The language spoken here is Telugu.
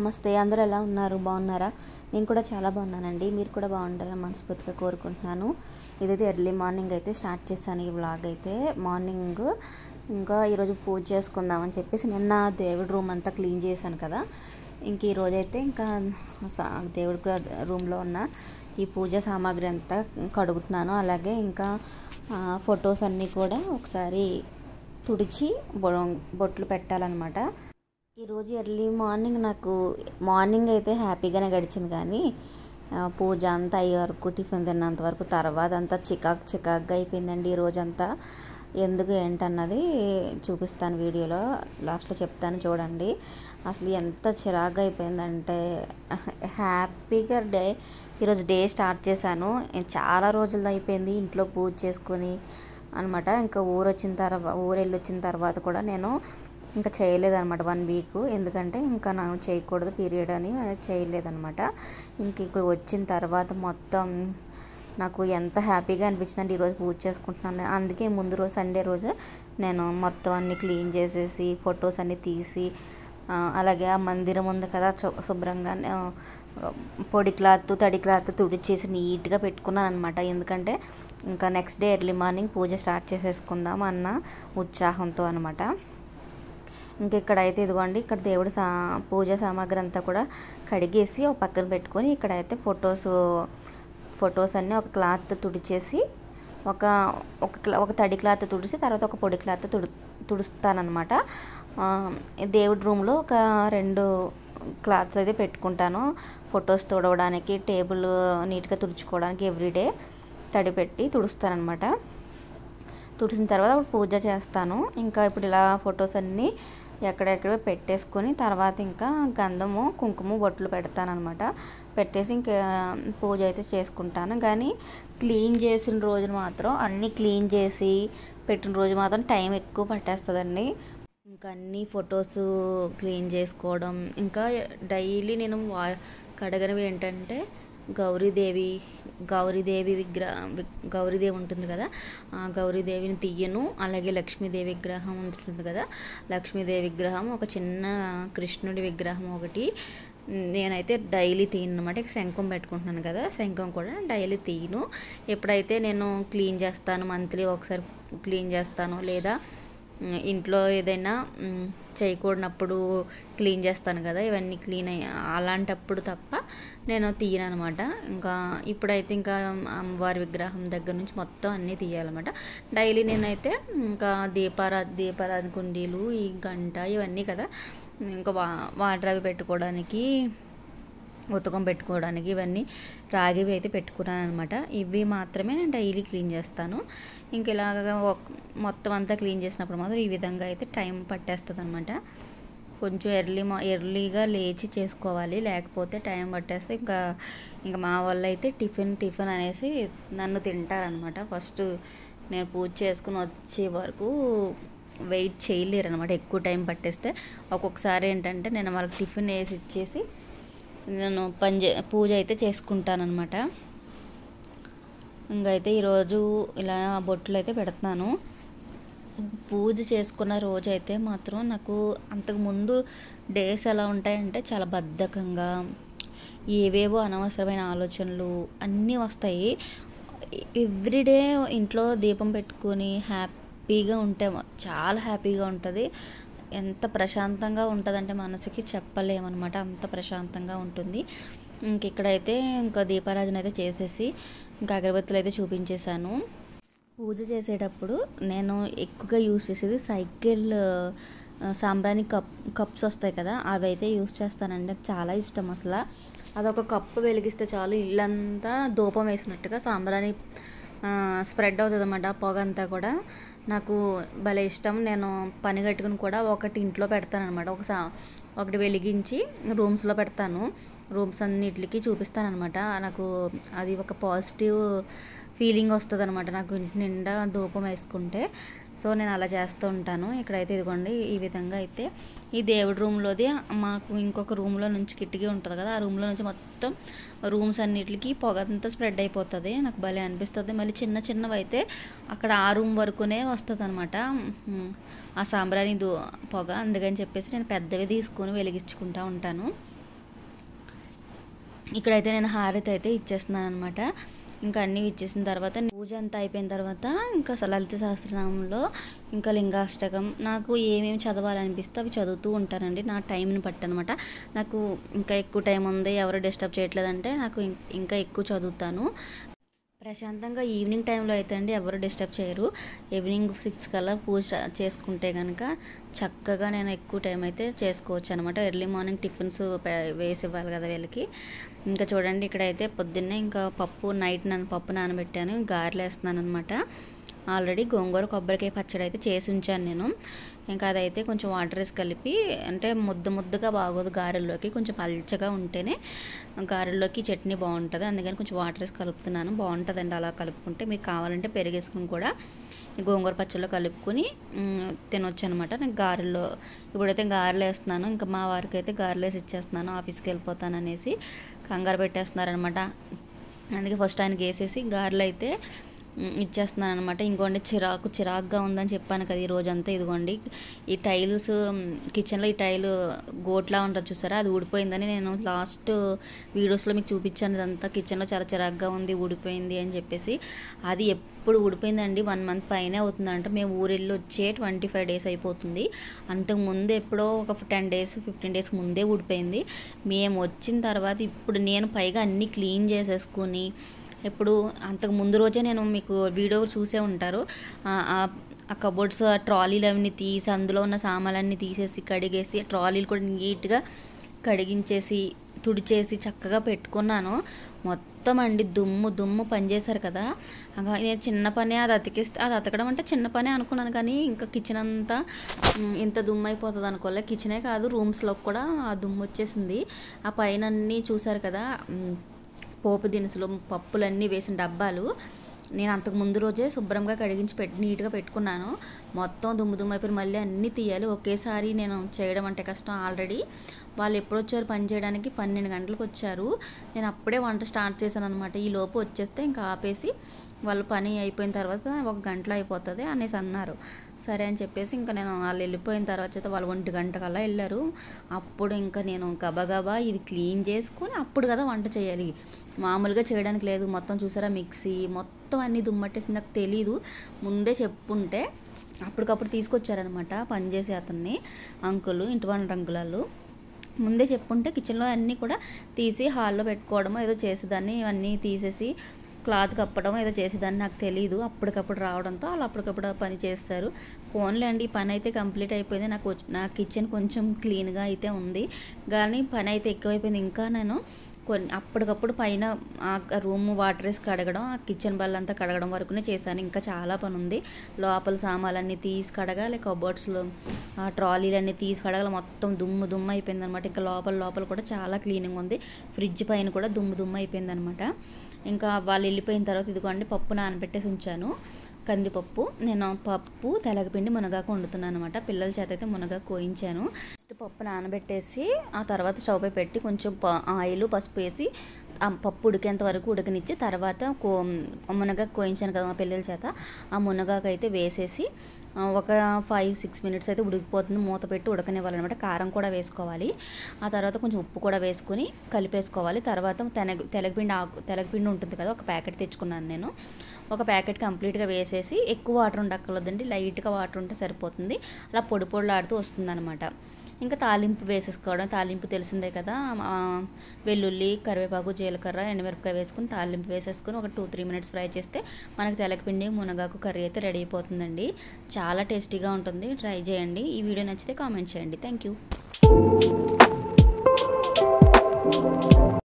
నమస్తే. అందరూ ఎలా ఉన్నారు? బాగున్నారా? నేను కూడా చాలా బాగున్నానండి. మీరు కూడా బాగుంటారని మనస్ఫూర్తిగా కోరుకుంటున్నాను. ఇదైతే ఎర్లీ మార్నింగ్ అయితే స్టార్ట్ చేశాను ఈ వ్లాగ్ అయితే. మార్నింగ్ ఇంకా ఈరోజు పూజ చేసుకుందామని చెప్పేసి నిన్న దేవుడి రూమ్ అంతా క్లీన్ చేశాను కదా. ఇంక ఈరోజైతే ఇంకా దేవుడి రూమ్లో ఉన్న ఈ పూజ సామాగ్రి అంతా కడుగుతున్నాను. అలాగే ఇంకా ఫొటోస్ అన్నీ కూడా ఒకసారి తుడిచి బొట్లు పెట్టాలన్నమాట. ఈరోజు ఎర్లీ మార్నింగ్ నాకు మార్నింగ్ అయితే హ్యాపీగానే గడిచింది, కానీ పూజ అంతా అయ్యే వరకు టిఫిన్ తిన్నంత వరకు తర్వాత అంతా చికాక్గా అయిపోయిందండి. ఈరోజంతా ఎందుకు ఏంటన్నది చూపిస్తాను వీడియోలో, లాస్ట్లో చెప్తాను చూడండి. అసలు ఎంత చిరాగ్గా అయిపోయిందంటే హ్యాపీగా ఈరోజు డే స్టార్ట్ చేశాను. చాలా రోజులు అయిపోయింది ఇంట్లో పూజ చేసుకొని అనమాట. ఇంకా ఊరెళ్ళి వచ్చిన తర్వాత కూడా నేను ఇంకా చేయలేదన్నమాట 1 వీక్. ఎందుకంటే ఇంకా నాకు చేయకూడదు పీరియడ్ అని చేయలేదన్నమాట. ఇంక ఇప్పుడు వచ్చిన తర్వాత మొత్తం నాకు ఎంత హ్యాపీగా అనిపించిందంటే ఈరోజు పూజ చేసుకుంటున్నాను. అందుకే ముందు రోజు సండే రోజు నేను మొత్తం అన్నీ క్లీన్ చేసేసి ఫొటోస్ అన్నీ తీసి, అలాగే ఆ మందిరం ఉంది కదా శుభ్రంగా పొడి క్లాత్ తడి క్లాత్ తుడిచేసి నీట్గా పెట్టుకున్నాను అనమాట. ఎందుకంటే ఇంకా నెక్స్ట్ డే ఎర్లీ మార్నింగ్ పూజ స్టార్ట్ చేసేసుకుందాం అన్న ఉత్సాహంతో అనమాట. ఇంక ఇక్కడైతే ఇదిగోండి, ఇక్కడ దేవుడి పూజ సామాగ్రి అంతా కూడా కడిగేసి ఒక పక్కన పెట్టుకొని ఇక్కడైతే ఫొటోస్ అన్నీ ఒక క్లాత్ తుడిచేసి ఒక తడి క్లాత్ తుడిచి తర్వాత ఒక పొడి క్లాత్ తుడుస్తానమాట. దేవుడి రూమ్లో ఒక 2 క్లాత్స్ అయితే పెట్టుకుంటాను ఫొటోస్ తుడవడానికి, టేబుల్ నీట్గా తుడుచుకోవడానికి. ఎవ్రీడే తడి పెట్టి తుడుస్తానమాట. తుడిచిన తర్వాత పూజ చేస్తాను. ఇంకా ఇప్పుడు ఇలా ఫొటోస్ అన్నీ ఎక్కడెక్కడ పెట్టేసుకొని తర్వాత ఇంకా గంధము కుంకుమ బొట్లు పెడతానమాట. పెట్టేసి ఇంకా పూజ అయితే చేసుకుంటాను. కానీ క్లీన్ చేసిన రోజున మాత్రం అన్నీ క్లీన్ చేసి పెట్టిన రోజు మాత్రం టైం ఎక్కువ పట్టేస్తుందండి. ఇంకా అన్ని ఫొటోస్ క్లీన్ చేసుకోవడం, ఇంకా డైలీ నేను కడగనివి ఏంటంటే గౌరీదేవి ఉంటుంది కదా, ఆ గౌరీదేవిని తీయను. అలాగే లక్ష్మీదేవి విగ్రహం ఉంటుంది కదా, లక్ష్మీదేవి విగ్రహం, ఒక చిన్న కృష్ణుడి విగ్రహం ఒకటి నేనైతే డైలీ తీయను అనమాట. శంఖం పెట్టుకుంటున్నాను కదా, శంఖం కూడా డైలీ తీయను. ఎప్పుడైతే నేను క్లీన్ చేస్తాను, మంత్లీ ఒకసారి క్లీన్ చేస్తాను, లేదా ఇంట్లో ఏదైనా చేయకూడనప్పుడు క్లీన్ చేస్తాను కదా, ఇవన్నీ అలాంటప్పుడు తప్ప నేను తీయను అనమాట. ఇంకా ఇప్పుడైతే ఇంకా అమ్మవారి విగ్రహం దగ్గర నుంచి మొత్తం అన్నీ తీయాలన్నమాట. డైలీ నేనైతే ఇంకా దీపారాధన కుండీలు, ఈ గంట ఇవన్నీ కదా, ఇంకా వాటర్ అవి పెట్టుకోవడానికి, ఉతకం పెట్టుకోవడానికి ఇవన్నీ రాగివి అయితే పెట్టుకున్నాను అనమాట. ఇవి మాత్రమే నేను డైలీ క్లీన్ చేస్తాను. ఇంక ఇలాగ మొత్తం అంతా క్లీన్ చేసినప్పుడు మాత్రం ఈ విధంగా అయితే టైం పట్టేస్తుంది అనమాట. కొంచెం ఎర్లీగా లేచి చేసుకోవాలి, లేకపోతే టైం పట్టేస్తే ఇంకా మా వాళ్ళు అయితే టిఫిన్ అనేసి నన్ను తింటారనమాట. ఫస్ట్ నేను పూజ చేసుకుని వచ్చే వరకు వెయిట్ చేయలేరు అనమాట. ఎక్కువ టైం పట్టేస్తే ఒక్కొక్కసారి ఏంటంటే నేను వాళ్ళకి టిఫిన్ వేసి ఇచ్చేసి నేను పూజ అయితే చేసుకుంటానమాట. ఇంకైతే ఈరోజు ఇలా బొట్లు అయితే పెడుతున్నాను. పూజ చేసుకున్న రోజైతే మాత్రం నాకు అంతకుముందు డేస్ ఎలా ఉంటాయంటే చాలా బద్ధకంగా, ఏవేవో అనవసరమైన ఆలోచనలు అన్నీ వస్తాయి. ఎవ్రీడే ఇంట్లో దీపం పెట్టుకొని హ్యాపీగా ఉంటే చాలా హ్యాపీగా ఉంటుంది. ఎంత ప్రశాంతంగా ఉంటుందంటే మనసుకి చెప్పలేమన్నమాట, అంత ప్రశాంతంగా ఉంటుంది. ఇక్కడైతే ఇంకా దీపారాధన అయితే చేసేసి ఇంకా అగరబత్తులు అయితే చూపించేశాను. పూజ చేసేటప్పుడు నేను ఎక్కువగా యూజ్ చేసేది సైకిల్ సాంబ్రాణి కప్స్ వస్తాయి కదా, అవి అయితే యూజ్ చేస్తానండి. చాలా ఇష్టం అసలు. అదొక కప్పు వెలిగిస్తే చాలు ఇల్లంతా ధూపం వేసినట్టుగా సాంబ్రాణి స్ప్రెడ్ అవుతుంది అన్నమాట. పొగ అంతా కూడా నాకు భలే ఇష్టం. నేను పని కట్టుకుని కూడా ఒకటి ఇంట్లో పెడతాను అనమాట. ఒకటి వెలిగించి రూమ్స్లో పెడతాను. రూమ్స్ అన్నిటికి చూపిస్తాను అనమాట. నాకు అది ఒక పాజిటివ్ ఫీలింగ్ వస్తుంది అనమాట నాకు ఇంటి నిండా ధూపం వేసుకుంటే. సో నేను అలా చేస్తూ ఉంటాను. ఇక్కడైతే ఇదిగోండి ఈ విధంగా అయితే ఈ దేవుడి రూమ్లోది మాకు ఇంకొక రూమ్లో నుంచి కిటికీ ఉంటుంది కదా, ఆ రూమ్లో నుంచి మొత్తం రూమ్స్ అన్నిటికి పొగ అంతా స్ప్రెడ్ అయిపోతుంది. నాకు భలే అనిపిస్తుంది. మళ్ళీ చిన్నవి అయితే అక్కడ ఆ రూమ్ వరకునే వస్తుంది అనమాట ఆ సాంబ్రాణి పొగ. అందుకని చెప్పేసి నేను పెద్దవి తీసుకొని వెలిగించుకుంటూ ఉంటాను. ఇక్కడైతే నేను హారతి అయితే ఇచ్చేస్తున్నాను అనమాట. ఇంకా అన్నీ ఇచ్చేసిన తర్వాత పూజ అంతా అయిపోయిన తర్వాత ఇంకా లలిత సహస్రనామంలో ఇంకా లింగాష్టకం నాకు ఏమేమి చదవాలనిపిస్తే అవి చదువుతూ ఉంటానండి. నా టైంని బట్టి అనమాట. నాకు ఇంకా ఎక్కువ టైం ఉంది, ఎవరు డిస్టర్బ్ చేయట్లేదంటే నాకు ఇంకా ఎక్కువ చదువుతాను. ప్రశాంతంగా ఈవినింగ్ టైంలో అయితే అండి ఎవరు డిస్టర్బ్ చేయరు. ఈవినింగ్ 6 కల్లా పూజ చేసుకుంటే కనుక చక్కగా నేను ఎక్కువ టైం అయితే చేసుకోవచ్చు అనమాట. ఎర్లీ మార్నింగ్ టిఫిన్స్ వేసి ఇవ్వాలి కదా వీళ్ళకి. ఇంకా చూడండి ఇక్కడైతే పొద్దున్నే ఇంకా పప్పు నానబెట్టాను, గారెలు వేస్తున్నాను అనమాట. ఆల్రెడీ గోంగూర కొబ్బరికాయ పచ్చడి అయితే చేసి ఉంచాను నేను. ఇంకా అదైతే కొంచెం వాటర్ వేసి కలిపి, అంటే ముద్దగా బాగోదు గారెల్లోకి, కొంచెం పల్చగా ఉంటేనే గారెల్లోకి చట్నీ బాగుంటుంది. అందుకని కొంచెం వాటర్ వేసి కలుపుతున్నాను. బాగుంటుందండి అలా కలుపుకుంటే. మీకు కావాలంటే పెరిగేసుకుని కూడా గోంగూర పచ్చడిలో కలుపుకొని తినొచ్చు అనమాట. నేను ఇప్పుడైతే గారెలు వేస్తున్నాను. ఇంకా మా వారికి అయితే గారెలు వేసి ఇచ్చేస్తున్నాను, ఆఫీస్కి వెళ్ళిపోతాను అనేసి కంగారు పెట్టేస్తున్నారనమాట. అందుకే ఫస్ట్ ఆయనకి వేసేసి గారెలు అయితే ఇచ్చేస్తున్నాను అనమాట. ఇంకోండి చిరాకుగా ఉందని చెప్పాను కదా ఈ రోజంతా. ఇదిగోండి ఈ టైల్స్, కిచెన్లో ఈ టైల్ గోట్లా ఉంటుంది చూసారా, అది ఊడిపోయిందని నేను లాస్ట్ వీడియోస్లో మీకు చూపించాను. ఇదంతా కిచెన్లో చాలా చిరాకుగా ఉంది, ఊడిపోయింది అని చెప్పేసి. అది ఎప్పుడు ఊడిపోయిందండి, 1 మంత్ పైనే అవుతుందంట. మేము ఊరెళ్ళి వచ్చే 25 డేస్ అయిపోతుంది. అంతకుముందు ఎప్పుడో ఒక 10 డేస్ 15 డేస్ ముందే ఊడిపోయింది. మేము వచ్చిన తర్వాత ఇప్పుడు నేను పైగా అన్నీ క్లీన్ చేసేసుకుని, ఇప్పుడు అంతకు ముందు రోజే నేను మీకు వీడియో చూసే ఉంటారు. ఆ కబోర్డ్స్ ట్రాలీలు అవన్నీ తీసి అందులో ఉన్న సామాన్లన్నీ తీసేసి కడిగేసి ట్రాలీలు కూడా నీట్గా కడిగించేసి తుడిచేసి చక్కగా పెట్టుకున్నాను. మొత్తం అండి దుమ్ము పనిచేశారు కదా. నేను చిన్న పని అది అతకడం అంటే చిన్న పనే అనుకున్నాను, కానీ ఇంకా కిచెన్ అంతా ఇంత దుమ్ము అయిపోతుంది అనుకోలే. కిచెనే కాదు రూమ్స్లో కూడా ఆ దుమ్ము వచ్చేసింది. ఆ పైన అన్నీ చూసారు కదా, పోపు దినుసులు పప్పులన్నీ వేసిన డబ్బాలు నేను అంతకు ముందు రోజే శుభ్రంగా కడిగించి నీట్గా పెట్టుకున్నాను. మొత్తం దుమ్ము అయిపోయి మళ్ళీ అన్నీ తీయాలి. ఒకేసారి నేను చేయడం అంటే కష్టం. ఆల్రెడీ వాళ్ళు ఎప్పుడు వచ్చారు పని చేయడానికి, 12 గంటలకు వచ్చారు. నేను అప్పుడే వంట స్టార్ట్ చేశాను అనమాట. ఈ లోపు వచ్చేస్తే ఇంకా ఆపేసి వాళ్ళు పని అయిపోయిన తర్వాత 1 గంటలో అయిపోతుంది అనేసి అన్నారు. సరే అని చెప్పేసి ఇంకా నేను వాళ్ళు వెళ్ళిపోయిన తర్వాత వాళ్ళు 1 గంటకల్లా వెళ్ళారు. అప్పుడు ఇంకా నేను గబగబా ఇది క్లీన్ చేసుకొని అప్పుడు కదా వంట చేయాలి, మామూలుగా చేయడానికి లేదు. మొత్తం చూసారా మిక్సీ మొత్తం అన్నీ దుమ్మట్టేసి, నాకు తెలీదు. ముందే చెప్పుంటే అప్పటికప్పుడు తీసుకొచ్చారనమాట పనిచేసే అతన్ని, అంకులు, ఇంటి రంగులాళ్ళు. ముందే చెప్పుంటే కిచెన్లో అన్నీ కూడా తీసి హాల్లో పెట్టుకోవడమో ఏదో చేసేదాన్ని. ఇవన్నీ తీసేసి క్లాత్ కప్పడం ఏదో చేసేదాన్ని, నాకు తెలీదు. అప్పటికప్పుడు రావడంతో వాళ్ళు అప్పటికప్పుడు పని చేస్తారు. ఫోన్లే అండి, ఈ పని అయితే కంప్లీట్ అయిపోయింది. నా కిచెన్ కొంచెం క్లీన్గా అయితే ఉంది, కానీ పని అయితే ఎక్కువైపోయింది. ఇంకా నేను అప్పటికప్పుడు పైన ఆ రూమ్ వాటర్ వేసి కడగడం, ఆ కిచెన్ బల్లంతా కడగడం వరకునే చేశాను. ఇంకా చాలా పని ఉంది. లోపల సామాన్లన్నీ తీసి కడగాలి, కబోర్డ్స్లో ఆ ట్రాలీలన్నీ తీసి కడగాలి. మొత్తం దుమ్ము అయిపోయింది అనమాట. ఇంకా లోపల కూడా చాలా క్లీనింగ్ ఉంది. ఫ్రిడ్జ్ పైన కూడా దుమ్ము అయిపోయింది అనమాట. ఇంకా వాళ్ళు వెళ్ళిపోయిన తర్వాత ఇదిగోండి పప్పు నానబెట్టేసి ఉంచాను, కందిపప్పు. నేను పప్పు తెలగపిండి మునగాకు వండుతున్నాను అనమాట. పిల్లల చేత అయితే మునగాకు కోయించాను. ఫస్ట్ పప్పు నానబెట్టేసి ఆ తర్వాత స్టవ్ పై పెట్టి కొంచెం ఆయిల్ పసుపు వేసి ఆ పప్పు ఉడికేంత వరకు ఉడకనిచ్చి తర్వాత మునగాకు కోయించాను కదా మా పిల్లల చేత, ఆ మునగాకు అయితే వేసేసి ఒక 5-6 మినిట్స్ అయితే ఉడికిపోతుంది. మూత పెట్టి ఉడకనివ్వాలన్నమాట. కారం కూడా వేసుకోవాలి. ఆ తర్వాత కొంచెం ఉప్పు కూడా వేసుకొని కలిపేసుకోవాలి. తర్వాత తెలగపిండి ఉంటుంది కదా, ఒక ప్యాకెట్ తెచ్చుకున్నాను నేను. ఒక ప్యాకెట్ కంప్లీట్గా వేసేసి, ఎక్కువ వాటర్ ఉండక్కర్లేదండి, లైట్గా వాటర్ ఉంటే సరిపోతుంది. అలా పొడిలాడుతూ వస్తుంది అనమాట. ఇంకా తాలింపు వేసేసుకోవడం. తాలింపు తెలిసిందే కదా, వెల్లుల్లి, కరివేపాకు, జీలకర్ర, ఎండుమిరపకాయ వేసుకుని తాలింపు వేసేసుకుని ఒక 2-3 మినిట్స్ ఫ్రై చేస్తే మనకి తెలగపిండి మునగాకు కర్రీ అయితే రెడీ అయిపోతుందండి. చాలా టేస్టీగా ఉంటుంది, ట్రై చేయండి. ఈ వీడియో నచ్చితే కామెంట్ చేయండి. Thank you.